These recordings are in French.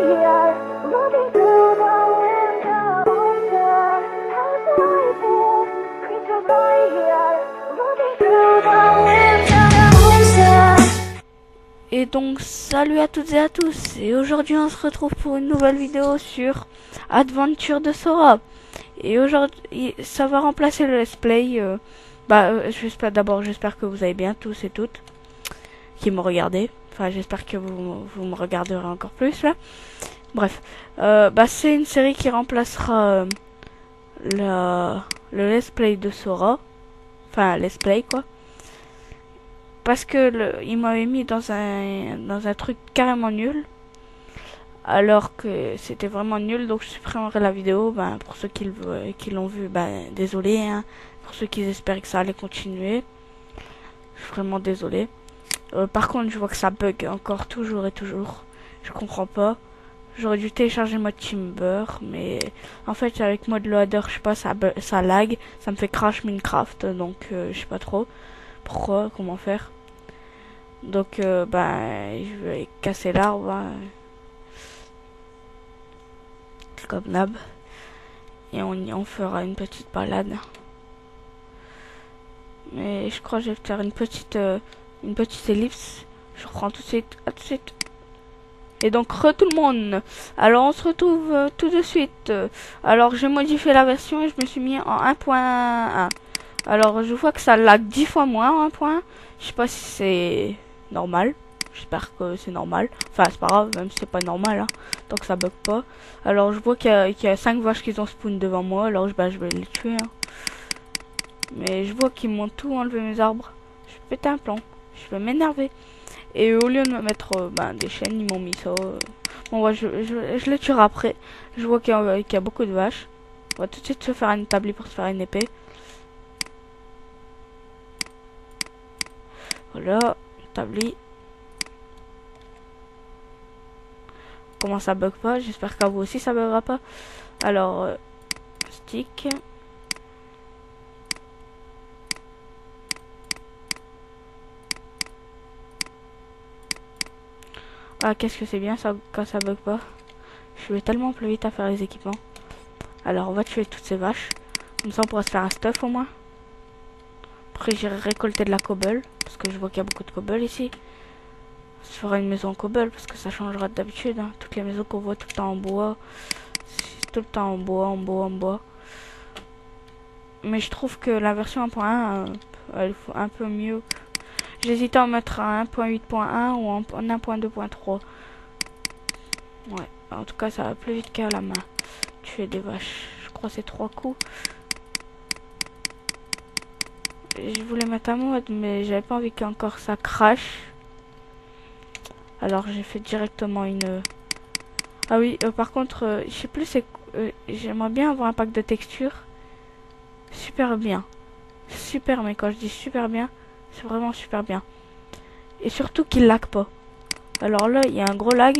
here, looking through the window. Wonder how I feel. Creatures lie here, looking through the window. Wonder. Et donc salut à toutes et à tous, et aujourd'hui on se retrouve pour une nouvelle vidéo sur Adventure de Sora. Et aujourd'hui ça va remplacer le let's play. J'espère que vous allez bien tous et toutes qui me regardez. Enfin j'espère que vous me regarderez encore plus là. Bref, c'est une série qui remplacera le let's play de Sora. Enfin let's play quoi. Parce que il m'avait mis dans un truc carrément nul. Alors que c'était vraiment nul, donc je supprimerai la vidéo. Pour ceux qui l'ont vu, désolé. Hein. Pour ceux qui espéraient que ça allait continuer, je suis vraiment désolé. Par contre, je vois que ça bug encore toujours et toujours. Je comprends pas. J'aurais dû télécharger mode Timber, mais en fait avec mode loader, je sais pas, ça lag, ça me fait crash Minecraft, donc je sais pas trop pourquoi, comment faire. Donc je vais casser l'arbre hein, comme d'hab, et on fera une petite balade. Mais je crois que je vais faire une petite ellipse. Je reprends tout de suite, à tout de suite. Et donc tout le monde. Alors on se retrouve tout de suite. Alors j'ai modifié la version et je me suis mis en 1.1. Alors je vois que ça lag 10 fois moins en 1.1. Je sais pas si c'est normal. J'espère que c'est normal. Enfin c'est pas grave, même si c'est pas normal. Hein, tant que ça bug pas. Alors je vois qu'il y a 5 vaches qui ont spawn devant moi. Alors je vais les tuer. Hein. Mais je vois qu'ils m'ont tout enlevé mes arbres. Je vais péter un plomb. Je vais m'énerver. Et au lieu de me mettre des chaînes, ils m'ont mis ça. Bon, ouais, je les tuerai après. Je vois qu'il y a beaucoup de vaches. On va tout de suite se faire un établi pour se faire une épée. Voilà, établi. Comment ça bug pas? J'espère qu'à vous aussi ça buggera pas. Alors, stick. Ah, qu'est-ce que c'est bien ça quand ça bug pas. Je vais tellement plus vite à faire les équipements. Alors, on va tuer toutes ces vaches. Comme ça, on pourra se faire un stuff au moins. Après, j'irai récolter de la cobble. Parce que je vois qu'il y a beaucoup de cobble ici. On se fera une maison en cobble. Parce que ça changera d'habitude. Hein. Toutes les maisons qu'on voit tout le temps en bois. C'est tout le temps en bois, en bois, en bois. Mais je trouve que la version 1.1, elle faut un peu mieux. J'hésitais à en mettre un 1.8.1 ou en 1.2.3. Ouais, en tout cas, ça va plus vite qu'à la main. Tuer des vaches. Je crois que c'est 3 coups. Je voulais mettre un mode, mais j'avais pas envie qu'encore ça crache. Alors j'ai fait directement une... Ah oui, par contre, je sais plus, j'aimerais bien avoir un pack de texture. Super bien. Super, mais quand je dis super bien, c'est vraiment super bien. Et surtout qu'il lag pas. Alors là, il y a un gros lag.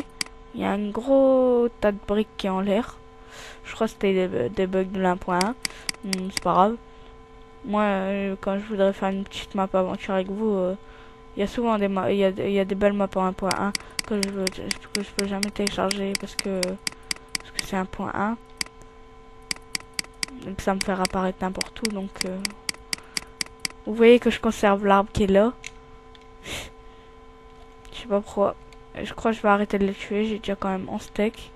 Il y a un gros tas de briques qui est en l'air. Je crois que c'était des bugs de l'1.1. C'est pas grave. Moi, quand je voudrais faire une petite map aventure avec vous, il y a souvent il y a des belles maps en 1.1 que je peux jamais télécharger parce que c'est 1.1. Donc ça me fait apparaître n'importe où. Donc vous voyez que je conserve l'arbre qui est là. Je sais pas pourquoi. Je crois que je vais arrêter de les tuer. J'ai déjà quand même 11 steaks.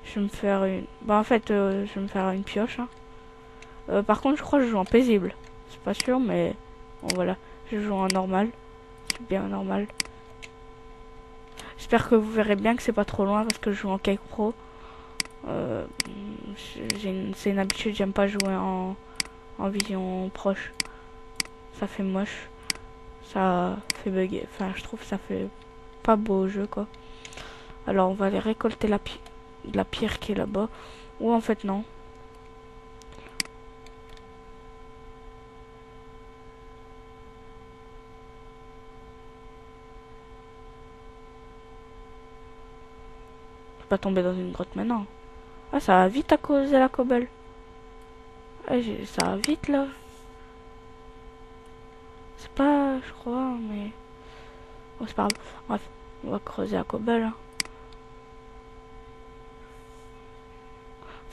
Je vais me faire une... en fait, je vais me faire une pioche. Hein. Par contre, je crois que je joue en paisible. C'est pas sûr, mais... Bon, voilà. Je joue en normal. C'est bien normal. J'espère que vous verrez bien que c'est pas trop loin parce que je joue en Cake Pro. C'est une habitude, j'aime pas jouer en vision proche. Ça fait moche. Ça fait bugger. Enfin, je trouve que ça fait pas beau au jeu, quoi. Alors, on va aller récolter la pierre qui est là-bas. Ou en fait, non. Je vais pas tomber dans une grotte maintenant. Ah, ça va vite à cause de la cobble. Ah, ça va vite, là. C'est pas, je crois, mais... Bon, c'est pas grave. Bref, on va creuser la cobble. Hein.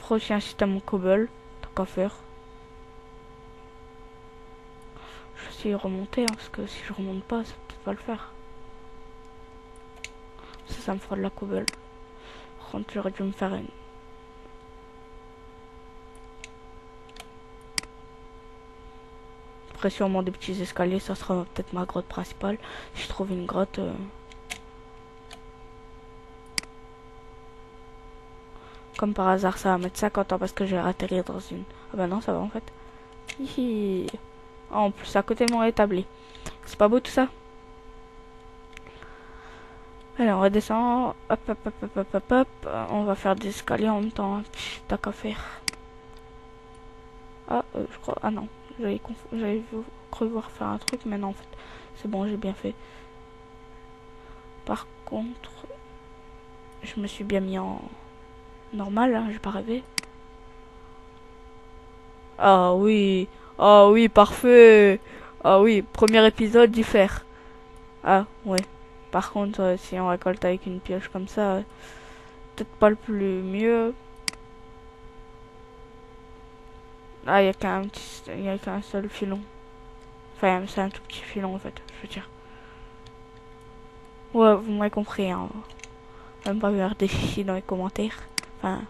ferai aussi un système en cobble, tant qu'à faire. Je vais essayer de remonter, hein, parce que si je remonte pas, ça peut pas le faire. Ça me fera de la cobble. Par contre, j'aurais dû me faire une... Après, sûrement des petits escaliers, ça sera peut-être ma grotte principale. Si je trouve une grotte... Comme par hasard, ça va mettre 50 ans parce que je vais atterrir dans une... Ah bah non, ça va en fait. Hihi. Oh, en plus, à côté de mon établi. C'est pas beau tout ça? Allez, on redescend. Hop, hop, hop, hop, hop, hop, hop. On va faire des escaliers en même temps. T'as qu'à faire. Ah, je crois... Ah non. J'avais cru voir faire un truc, mais non, en fait. C'est bon, j'ai bien fait. Par contre... Je me suis bien mis en... normal, hein, j'ai pas rêvé. Ah oui. Ah oui, parfait. Ah oui, premier épisode, d'y faire. Ah, ouais. Par contre, si on récolte avec une pioche comme ça, peut-être pas le plus mieux. Ah, il y a qu'un seul filon. Enfin, c'est un tout petit filon en fait, je veux dire. Ouais, vous m'avez compris, hein. Même pas faire des chichis dans les commentaires. Enfin,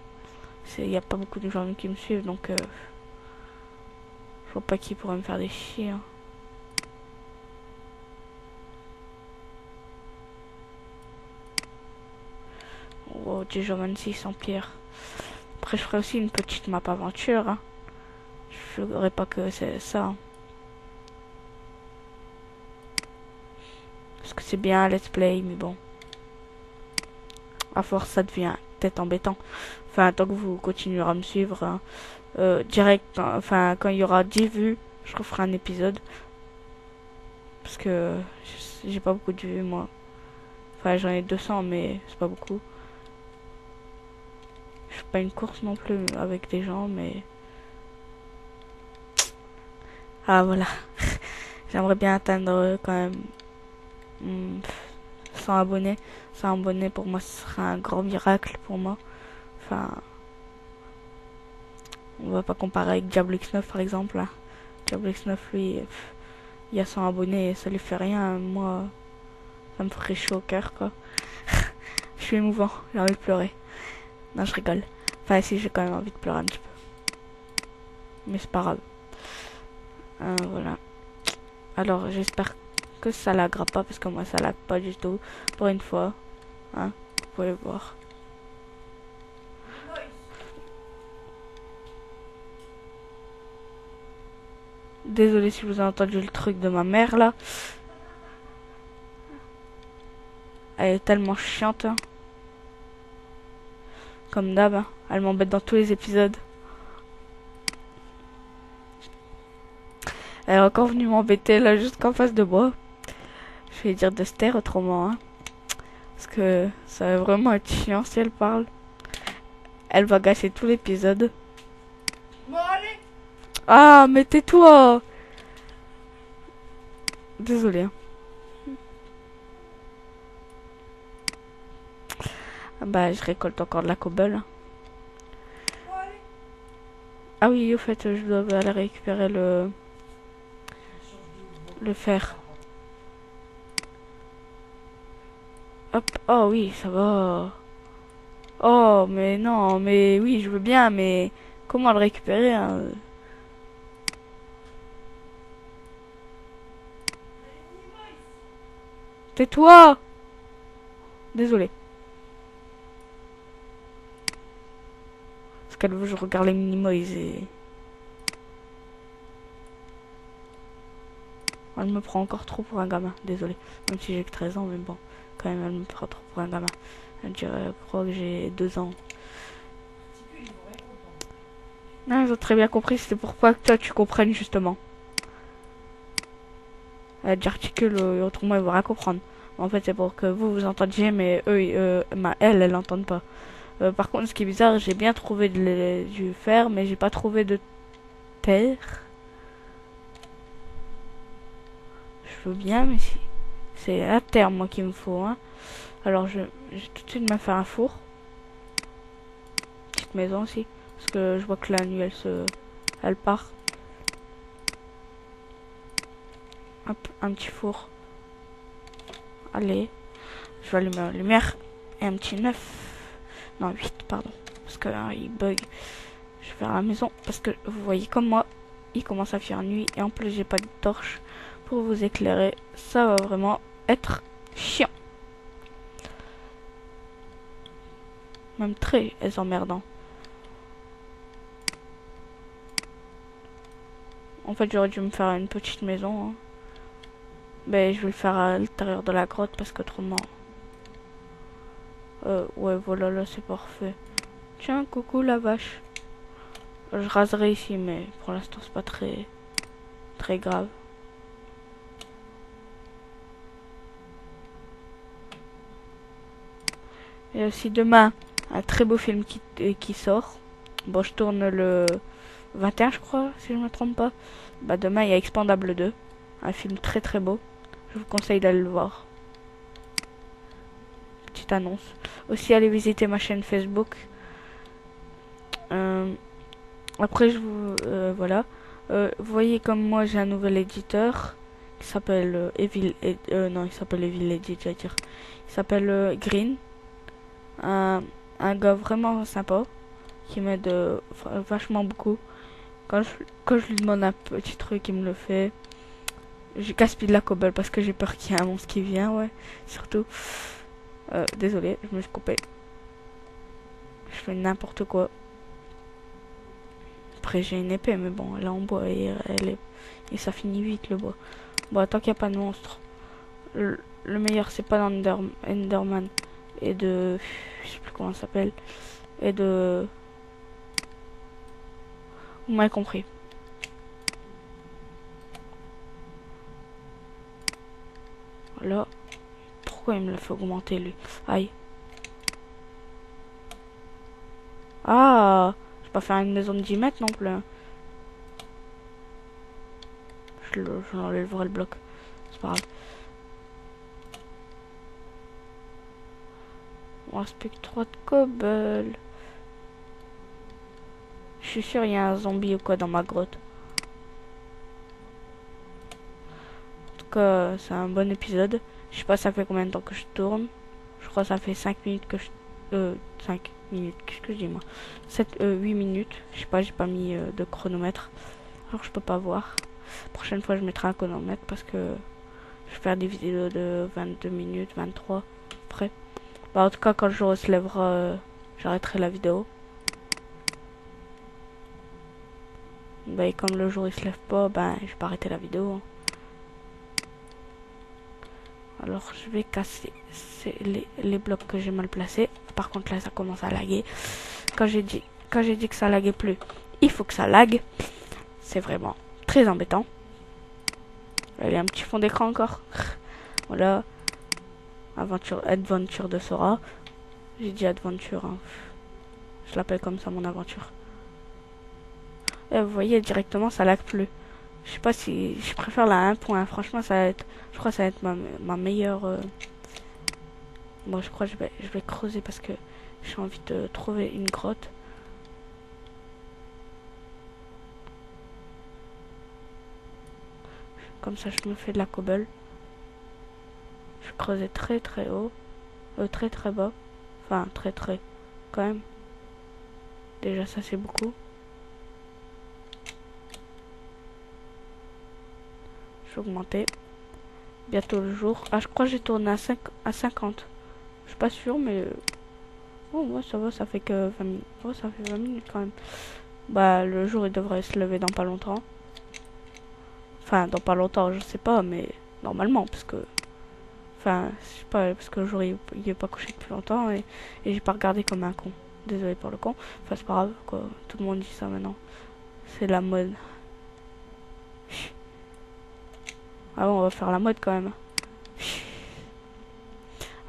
il y a pas beaucoup de gens qui me suivent, donc je vois pas qui pourrait me faire des chichis, hein. Oh, déjà 26 en pierre. Après, je ferai aussi une petite map aventure, hein. Je ferai pas que c'est ça, hein. Parce que c'est bien un let's play, mais bon. À force, ça devient peut-être embêtant. Enfin, tant que vous continuerez à me suivre, hein, direct, enfin, quand il y aura 10 vues, je referai un épisode. Parce que j'ai pas beaucoup de vues, moi. Enfin, j'en ai 200, mais c'est pas beaucoup. Je fais pas une course non plus avec des gens, mais... Ah, voilà. J'aimerais bien atteindre quand même 100 abonnés. 100 abonnés, pour moi, ce serait un grand miracle pour moi. Enfin... On va pas comparer avec Diablo X9, par exemple, hein. Diablo X9, lui, il y a 100 abonnés et ça lui fait rien. Moi, ça me ferait chaud au cœur, quoi. Je suis émouvant, j'ai envie de pleurer. Non, je rigole. Enfin, si, j'ai quand même envie de pleurer un petit peu. Mais c'est pas grave. Voilà. Alors, j'espère que ça laggera pas, parce que moi, ça lag pas du tout. Pour une fois. Hein, vous pouvez voir. Désolé si vous avez entendu le truc de ma mère, là. Elle est tellement chiante, hein. Comme d'hab, hein. Elle m'embête dans tous les épisodes. Elle est encore venue m'embêter là, juste qu'en face de moi. Je vais dire de se taire autrement, hein. Parce que ça va vraiment être chiant si elle parle. Elle va gâcher tout l'épisode. Bon, allez. Ah, mais tais-toi! Désolé, hein. Ah bah, je récolte encore de la cobble, hein. Bon, allez. Ah oui, au fait, je dois aller récupérer le fer. Hop, oh oui, ça va. Oh, mais non, mais oui, je veux bien, mais comment le récupérer, hein? Tais-toi! Désolé. Parce qu'elle veut que je regarde les Minimoys et... Elle me prend encore trop pour un gamin, désolé. Même si j'ai que 13 ans, mais bon, quand même, elle me prend trop pour un gamin. Elle dirait, je crois que j'ai 2 ans. Non, ils ont très bien compris, c'était pour pas que toi tu comprennes justement. Elle j'articule, autrement ils vont rien comprendre. En fait, c'est pour que vous entendiez, mais eux, elle l'entendent pas. Par contre, ce qui est bizarre, j'ai bien trouvé du fer, mais j'ai pas trouvé de terre. Je veux bien, mais si c'est la terre, moi, qu'il me faut, hein. Alors, je vais tout de suite me faire un four. Petite maison aussi. Parce que je vois que la nuit, elle part. Hop, un petit four. Allez. Je vais allumer la lumière. Et un petit 9. Non, 8, pardon. Parce que il bug. Je vais à la maison. Parce que vous voyez comme moi, il commence à faire nuit. Et en plus, j'ai pas de torche pour vous éclairer. Ça va vraiment être chiant. Même très emmerdant. En fait, j'aurais dû me faire une petite maison. Hein. Mais je vais le faire à l'intérieur de la grotte parce qu'autrement... ouais, voilà, là, c'est parfait. Tiens, coucou la vache. Je raserai ici, mais pour l'instant, c'est pas très grave. Et aussi demain, un très beau film qui sort. Bon, je tourne le 21, je crois, si je me trompe pas. Bah, demain, il y a Expandable 2. Un film très beau. Je vous conseille d'aller le voir. Petite annonce. Aussi, allez visiter ma chaîne Facebook. Après, je vous... voilà. Vous voyez comme moi, j'ai un nouvel éditeur. Qui s'appelle non, il s'appelle Evil Edit, j'allais dire. Il s'appelle Green. Un gars vraiment sympa. Qui m'aide vachement beaucoup. Quand je lui demande un petit truc, il me le fait. Je gaspille de la cobble parce que j'ai peur qu'il y ait un monstre qui vient, ouais. Surtout. Désolé, je me suis coupé. Je fais n'importe quoi. Après, j'ai une épée, mais bon, elle est en bois et ça finit vite le bois. Bon, tant qu'il n'y a pas de monstre. Le meilleur, c'est pas d'Enderman et de... Je sais plus comment ça s'appelle. Et de... Vous m'avez compris. Voilà. Pourquoi il me l'a fait augmenter, lui? Aïe. Ah! Je vais pas faire une maison de 10 mètres non plus. Hein. Je l'enlèverai le bloc. C'est pas grave. On reste plus que 3 de cobble. Je suis sûr il y a un zombie ou quoi dans ma grotte. En tout cas, c'est un bon épisode. Je sais pas ça fait combien de temps que je tourne. Je crois que ça fait 5 minutes que je... 5 minutes, qu'est-ce que je dis moi 8 minutes. Je sais pas, j'ai pas mis de chronomètre. Alors je peux pas voir. Prochaine fois je mettrai un chronomètre parce que je vais faire des vidéos de 22 minutes, 23 après. Bah, en tout cas quand le jour se lèvera, j'arrêterai la vidéo. Bah, et comme le jour il se lève pas, ben je vais pas arrêter la vidéo. Hein. Alors je vais casser les blocs que j'ai mal placés. Par contre là ça commence à laguer. Quand j'ai dit que ça laguait plus, il faut que ça lague. C'est vraiment très embêtant. Il y a un petit fond d'écran encore. Voilà. Adventure de Sora. J'ai dit aventure. Hein. Je l'appelle comme ça mon aventure. Et vous voyez directement ça lag plus. Je sais pas si je préfère la 1.1. Franchement ça va être. Je crois que ça va être ma meilleure. Bon je crois que je vais creuser parce que j'ai envie de trouver une grotte. Comme ça je me fais de la cobble. Je creusais très haut. Très bas. Enfin très quand même. Déjà ça c'est beaucoup. Je vais augmenter. Bientôt le jour. Ah je crois que j'ai tourné à 50. Je suis pas sûr mais... Oh ouais ça va, ça fait que 20 minutes. Oh ça fait 20 minutes quand même. Bah le jour il devrait se lever dans pas longtemps. Enfin dans pas longtemps je sais pas mais normalement parce que... Enfin je sais pas parce que le jour il est pas couché depuis longtemps et j'ai pas regardé comme un con. Désolé pour le con. Enfin c'est pas grave quoi. Tout le monde dit ça maintenant. C'est la mode. Ah bon on va faire la mode quand même.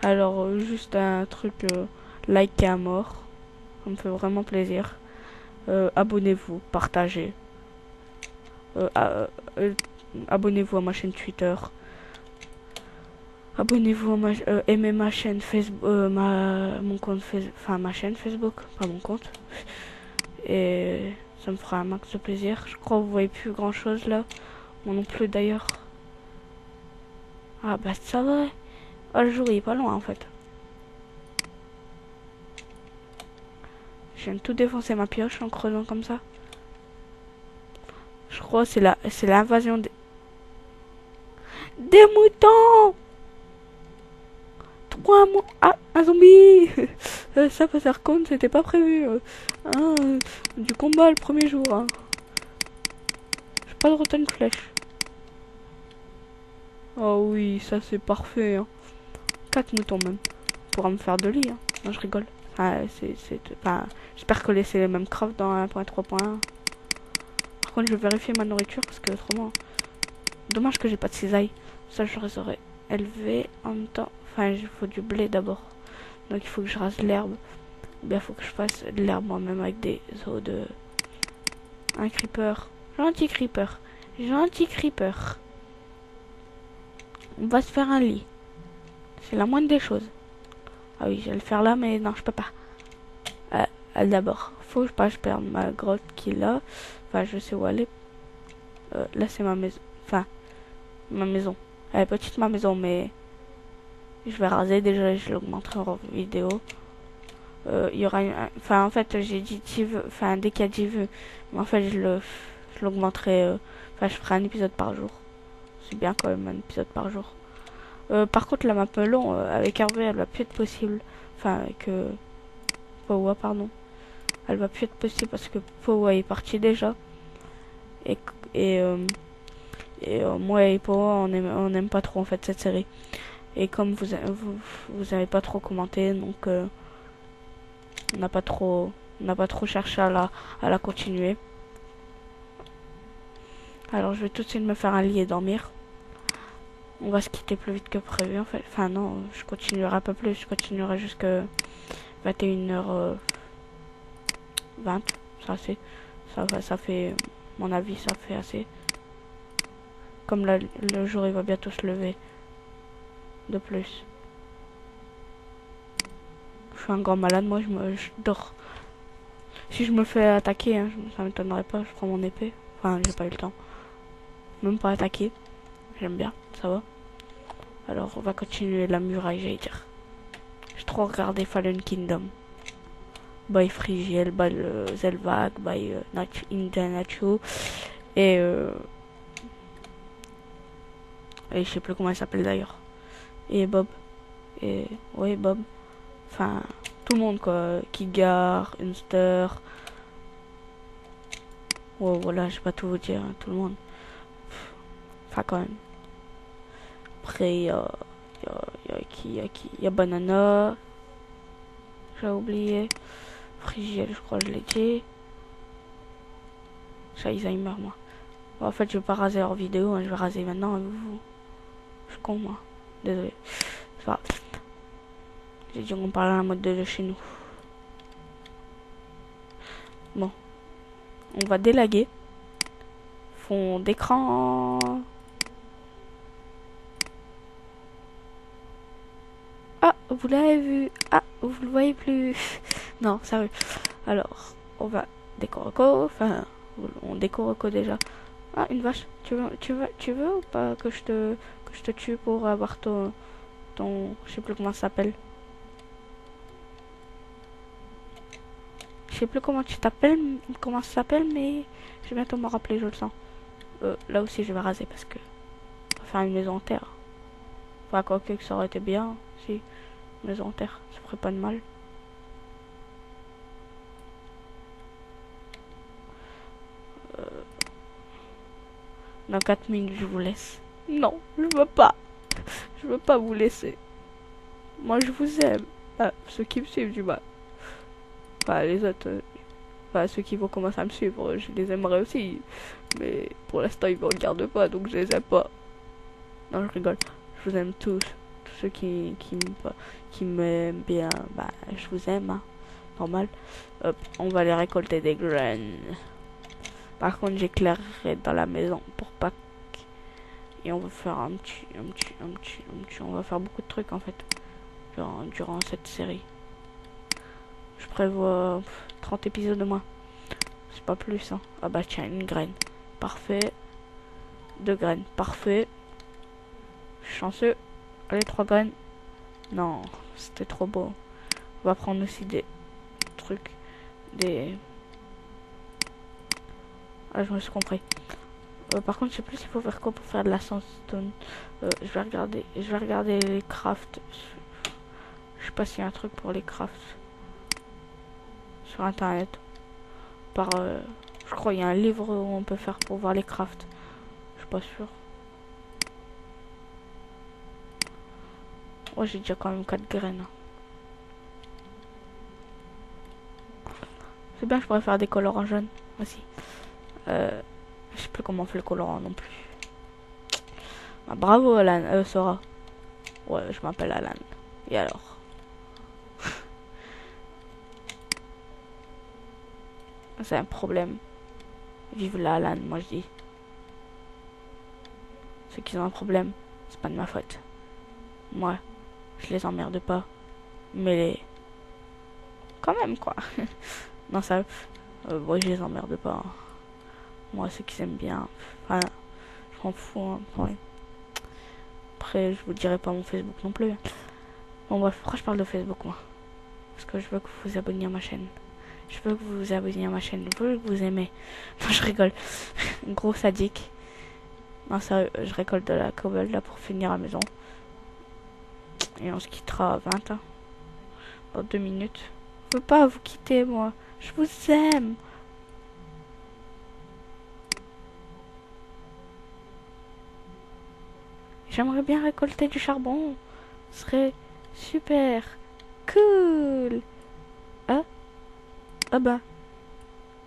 Alors juste un truc like à mort. Ça me fait vraiment plaisir. Abonnez-vous, partagez. Abonnez-vous à ma chaîne Twitter. Abonnez-vous à aimez ma chaîne Facebook, mon compte Facebook, enfin ma chaîne Facebook, pas mon compte. Et ça me fera un max de plaisir. Je crois que vous voyez plus grand chose là. Moi non plus d'ailleurs. Ah bah ça va. Ah, le jour il est pas loin en fait. Je viens de tout défoncer ma pioche en creusant comme ça. Je crois que c'est l'invasion des moutons. 3 mots. Ah, un zombie. Ça par contre c'était pas prévu. Hein, du combat le premier jour. Hein. J'ai pas de rotten flèche. Oh oui, ça c'est parfait. Hein. 4 moutons même. Pourra me faire de lit. Hein. Non, je rigole. Enfin, j'espère que c'est les mêmes craft dans 1.3.1. Par contre, je vais vérifier ma nourriture parce que autrement. Dommage que j'ai pas de cisaille. Ça, je les aurais élevés en même temps. Enfin, il faut du blé d'abord. Donc, il faut que je rase l'herbe. Ou bien, il faut que je fasse de l'herbe moi-même avec des os de. Un creeper. Gentil creeper. Gentil creeper. On va se faire un lit. C'est la moindre des choses. Ah oui, je vais le faire là, mais non, je peux pas. D'abord, faut que je perde ma grotte qui est là. Enfin, je sais où elle est. Là, c'est ma maison. Enfin, ma maison. Elle est petite, ma maison, mais je vais raser déjà. Je l'augmenterai en vidéo. Il y aura enfin, en fait, j'ai dit enfin, dès qu'il y a 10 vues. Mais en fait, je l'augmenterai. Enfin, je ferai un épisode par jour. C'est bien quand même un épisode par jour. Par contre, la map melon avec Hervé, elle va plus être possible. Enfin, avec Powa, pardon. Elle va plus être possible parce que Powa est parti déjà. Et moi et Powa, on aime pas trop en fait cette série. Et comme vous avez pas trop commenté, donc on n'a pas trop cherché à la continuer. Alors je vais tout de suite me faire un lit et dormir. On va se quitter plus vite que prévu en fait. Enfin non, je continuerai un peu plus. Je continuerai jusqu'à 21h20. Ça fait, mon avis, ça fait assez. Comme là, le jour il va bientôt se lever. De plus. Je suis un grand malade, moi je dors. Si je me fais attaquer, hein, ça m'étonnerait pas, je prends mon épée. Enfin, j'ai pas eu le temps. Même pas attaquer. J'aime bien, ça va. Alors, on va continuer la muraille, j'allais dire. J'ai trop regardé Fallen Kingdom. By Frigiel, by Zelvag, by Nacho. Et je sais plus comment il s'appelle d'ailleurs. Et Bob. Et ouais, Bob. Enfin, tout le monde quoi. Kigar, Unster. Oh, voilà, je vais pas tout vous dire, hein, tout le monde. Enfin, quand même. Après, il y a qui? Il y a Banana. J'ai oublié. Frigiel, je crois que je l'ai dit. J'ai Alzheimer, moi. Bon, en fait, je vais pas raser hors vidéo, hein, je vais raser maintenant avec vous. Je suis con, moi. Désolé. C'est pas grave. J'ai dit qu'on parlait à la mode de chez nous. Bon. On va délaguer. Fond d'écran. Ah, vous l'avez vu. Ah, vous le voyez plus. Non, sérieux. Alors, on va décoroco. Enfin, on décoroco déjà. Ah, une vache. Tu veux ou pas que je te tue pour avoir ton, je sais plus comment ça s'appelle. Je sais plus comment comment ça s'appelle, mais je vais bientôt me rappeler, je le sens. Là aussi, je vais raser parce que on va faire une maison en terre. Enfin, quoi que ça aurait été bien, si maison en terre, ça ferait pas de mal. Dans 4 minutes, je vous laisse. Non, je veux pas. Je veux pas vous laisser. Moi, je vous aime. Ah, ceux qui me suivent, du mal. Enfin, les autres, enfin, ceux qui vont commencer à me suivre, je les aimerais aussi. Mais pour l'instant, ils me regardent pas, donc je les aime pas. Non, je rigole. Je vous aime tous. Tous ceux qui m'aiment bien, bah, je vous aime, hein. Normal. Hop, on va aller récolter des graines. Par contre, j'éclairerai dans la maison pour pas et on va faire un petit. On va faire beaucoup de trucs en fait durant cette série. Je prévois 30 épisodes de moins. C'est pas plus, hein. Ah bah tiens, une graine. Parfait. 2 graines. Parfait. Chanceux. Allez, 3 graines. Non, c'était trop beau. On va prendre aussi des trucs. Des... Ah, je me suis compris. Par contre, je sais plus s'il faut faire quoi pour faire de la sandstone. Je vais regarder les crafts. Je sais pas s'il y a un truc pour les crafts sur internet. Je crois qu'il y a un livre où on peut faire pour voir les crafts. Je suis pas sûr. Ouais, j'ai déjà quand même 4 graines. C'est bien, je pourrais faire des colorants jaunes aussi. Je sais plus comment on fait le colorant non plus. Ah, bravo Alan, Sora. Ouais, je m'appelle Alan. Et alors? C'est un problème. Vive la Alan, moi je dis. Ceux qui ont un problème, c'est pas de ma faute. Moi, je les emmerde pas. Mais quand même quoi. Non ça, moi je les emmerde pas. Moi ceux qui aiment bien, enfin, je m'en fous. Hein, ouais. Après, je vous dirai pas mon Facebook non plus. Bon bref, pourquoi je parle de Facebook moi? Parce que je veux que vous vous abonniez à ma chaîne. Je veux que vous vous abonniez à ma chaîne. Je veux que vous aimez. Non, je rigole. Gros sadique. Non, sérieux, je récolte de la cobble là pour finir à la maison. Et on se quittera à 20 hein, dans 2 minutes. Je veux pas vous quitter, moi. Je vous aime. J'aimerais bien récolter du charbon. Ce serait super cool. Ah, ah bah.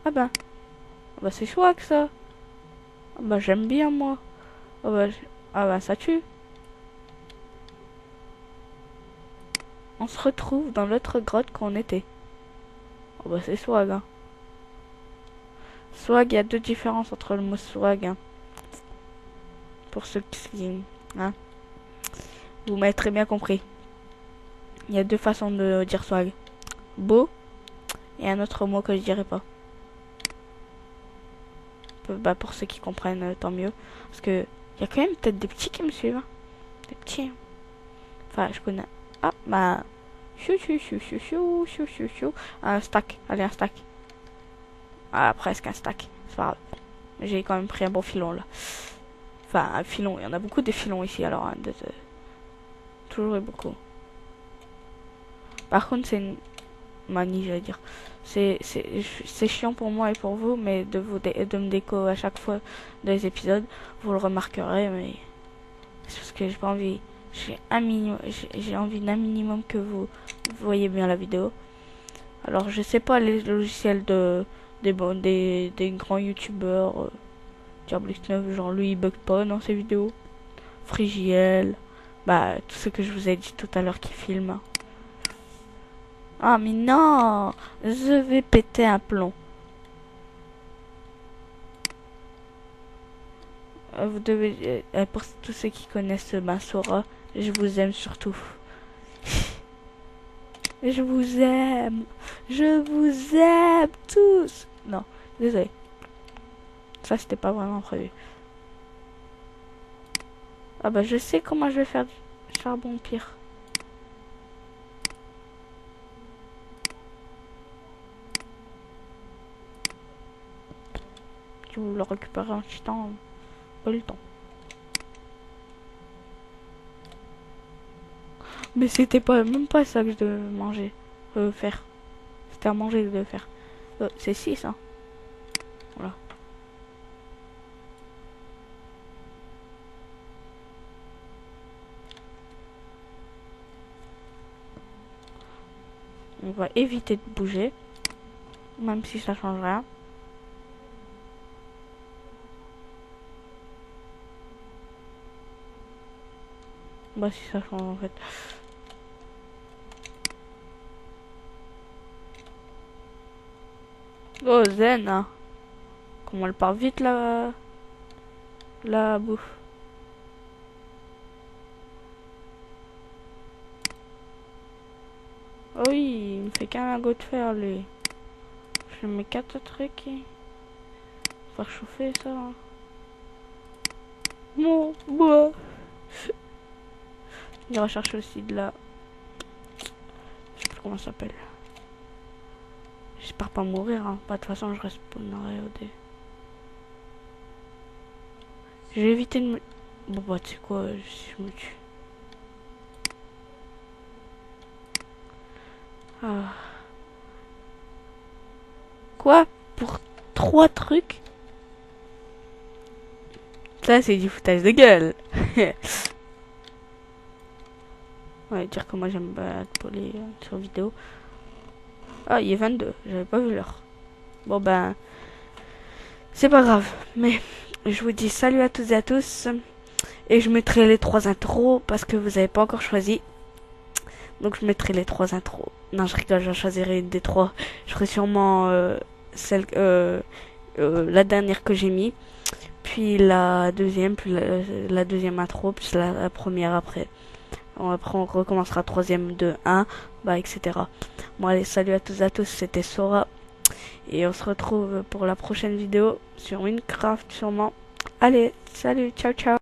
Ah bah. Ah bah c'est chouette ça. Ah bah j'aime bien moi. Ah bah ça tue. On se retrouve dans l'autre grotte qu'on était. Oh bah c'est swag hein. Swag, il y a 2 différences entre le mot swag hein. Pour ceux qui... Hein. Vous m'avez très bien compris. Il y a 2 façons de dire swag. Beau et un autre mot que je dirais pas. Bah pour ceux qui comprennent tant mieux. Parce que il y a quand même peut-être des petits qui me suivent. Hein. Des petits. Enfin je connais. Ah bah... Chou chou chou chou chou chou chou chou. Un stack. Allez un stack. Ah presque un stack. C'est pas grave. J'ai quand même pris un bon filon là. Enfin un filon. Il y en a beaucoup des filons ici alors. Hein, toujours et beaucoup. Par contre c'est une manie j'allais dire. C'est chiant pour moi et pour vous, mais de me déco à chaque fois des épisodes, vous le remarquerez, mais c'est parce que j'ai pas envie, j'ai envie d'un minimum que vous voyez bien la vidéo. Alors je sais pas les logiciels des grands youtubeurs, Diablo X9, genre lui il bug pas dans ses vidéos, Frigiel, bah tout ce que je vous ai dit tout à l'heure qui filme. Ah mais non, je vais péter un plomb. Vous devez, pour tous ceux qui connaissent Sora, je vous aime surtout. Je vous aime. Je vous aime tous. Non, désolé. Ça c'était pas vraiment prévu. Ah bah je sais comment je vais faire du charbon pire. Si vous le récupérez en titan, pas le temps. Mais c'était pas même pas ça que je devais manger, faire. C'était à manger que je devais faire. C'est 6 hein. Voilà. On va éviter de bouger, même si ça change rien. Bah si ça change en fait. Oh zen hein. Comment elle part vite la bouffe. Oh oui, il me fait qu'un lingot de fer lui. Je mets 4 trucs. faire chauffer ça. Bon, bois. Il recherche aussi de la... Je sais plus comment ça s'appelle. J'espère pas mourir, hein. Bah, de toute façon, je respawnerai au dé. Je vais éviter de me... Bon, bah, tu sais quoi, si je me tue. Ah. Quoi? Pour 3 trucs? Ça, c'est du foutage de gueule. Ouais, dire que moi, j'aime pas poler sur vidéo. Ah, il est 22. J'avais pas vu l'heure. Bon, ben... C'est pas grave. Mais je vous dis salut à toutes et à tous. Et je mettrai les 3 intros parce que vous avez pas encore choisi. Donc je mettrai les 3 intros. Non, je rigole, je choisirai une des 3. Je ferai sûrement celle, la dernière que j'ai mis. Puis la deuxième, puis la deuxième intro, puis la première après. Après on recommencera troisième de 1, bah etc. Bon allez, salut à tous et à tous, c'était Sora. Et on se retrouve pour la prochaine vidéo sur Minecraft sûrement. Allez, salut, ciao ciao.